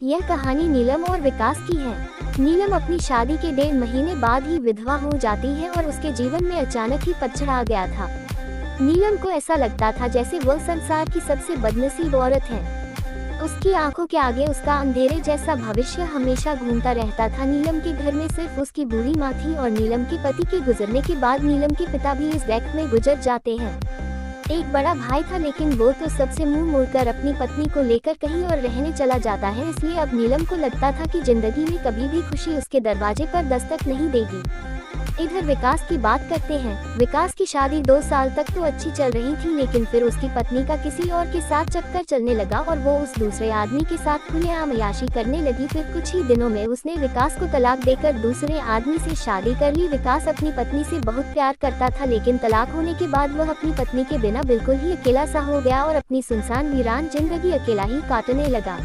यह कहानी नीलम और विकास की है। नीलम अपनी शादी के 1.5 महीने बाद ही विधवा हो जाती है और उसके जीवन में अचानक ही पतझड़ आ गया था। नीलम को ऐसा लगता था जैसे वह संसार की सबसे बदनसीब औरत है। उसकी आंखों के आगे उसका अंधेरे जैसा भविष्य हमेशा घूमता रहता था। नीलम के घर में सिर्फ उसकी बूढ़ी माँ थी और नीलम के पति के गुजरने के बाद नीलम के पिता भी इस वक्त में गुजर जाते हैं। एक बड़ा भाई था लेकिन वो तो सबसे मुंह मोड़कर अपनी पत्नी को लेकर कहीं और रहने चला जाता है, इसलिए अब नीलम को लगता था कि जिंदगी में कभी भी खुशी उसके दरवाजे पर दस्तक नहीं देगी। इधर विकास की बात करते हैं। विकास की शादी 2 साल तक तो अच्छी चल रही थी, लेकिन फिर उसकी पत्नी का किसी और के साथ चक्कर चलने लगा और वो उस दूसरे आदमी के साथ खुलेआम अय्याशी करने लगी। फिर कुछ ही दिनों में उसने विकास को तलाक देकर दूसरे आदमी से शादी कर ली। विकास अपनी पत्नी से बहुत प्यार करता था, लेकिन तलाक होने के बाद वह अपनी पत्नी के बिना बिल्कुल ही अकेला सा हो गया और अपनी सुनसान वीरान जिंदगी अकेला ही काटने लगा।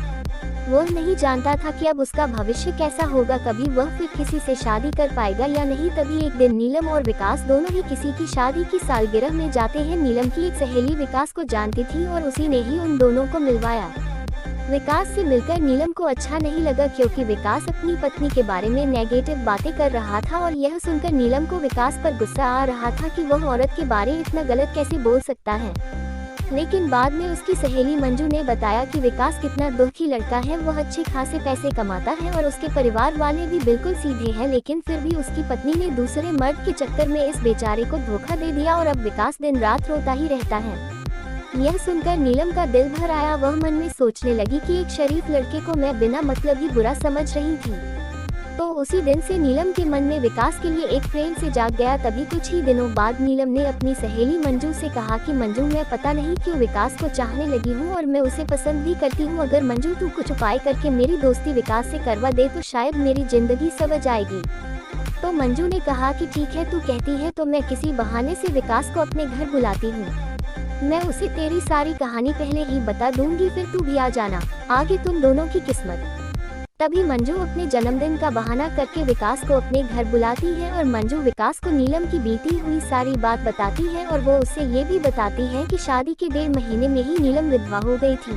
वह नहीं जानता था कि अब उसका भविष्य कैसा होगा, कभी वह फिर किसी से शादी कर पाएगा या नहीं। तभी एक दिन नीलम और विकास दोनों ही किसी की शादी की सालगिरह में जाते हैं। नीलम की एक सहेली विकास को जानती थी और उसी ने ही उन दोनों को मिलवाया। विकास से मिलकर नीलम को अच्छा नहीं लगा, क्योंकि विकास अपनी पत्नी के बारे में नेगेटिव बातें कर रहा था और यह सुनकर नीलम को विकास पर गुस्सा आ रहा था कि वह औरत के बारे में इतना गलत कैसे बोल सकता है। लेकिन बाद में उसकी सहेली मंजू ने बताया कि विकास कितना दुखी लड़का है। वह अच्छे खासे पैसे कमाता है और उसके परिवार वाले भी बिल्कुल सीधे हैं, लेकिन फिर भी उसकी पत्नी ने दूसरे मर्द के चक्कर में इस बेचारे को धोखा दे दिया और अब विकास दिन रात रोता ही रहता है। यह सुनकर नीलम का दिल भर आया। वह मन में सोचने लगी कि एक शरीफ लड़के को मैं बिना मतलब ही बुरा समझ रही थी। तो उसी दिन से नीलम के मन में विकास के लिए एक प्रेम से जाग गया। तभी कुछ ही दिनों बाद नीलम ने अपनी सहेली मंजू से कहा कि मंजू, मैं पता नहीं क्यों विकास को चाहने लगी हूँ और मैं उसे पसंद भी करती हूँ। अगर मंजू तू कुछ उपाय करके मेरी दोस्ती विकास से करवा दे तो शायद मेरी जिंदगी सवर जाएगी। तो मंजू ने कहा कि ठीक है, तू कहती है तो मैं किसी बहाने से विकास को अपने घर बुलाती हूँ। मैं उसे तेरी सारी कहानी पहले ही बता दूंगी, फिर तू भी आ जाना, आगे तुम दोनों की किस्मत। तभी मंजू अपने जन्मदिन का बहाना करके विकास को अपने घर बुलाती है और मंजू विकास को नीलम की बीती हुई सारी बात बताती है और वो उससे ये भी बताती है कि शादी के 1.5 महीने में ही नीलम विधवा हो गई थी।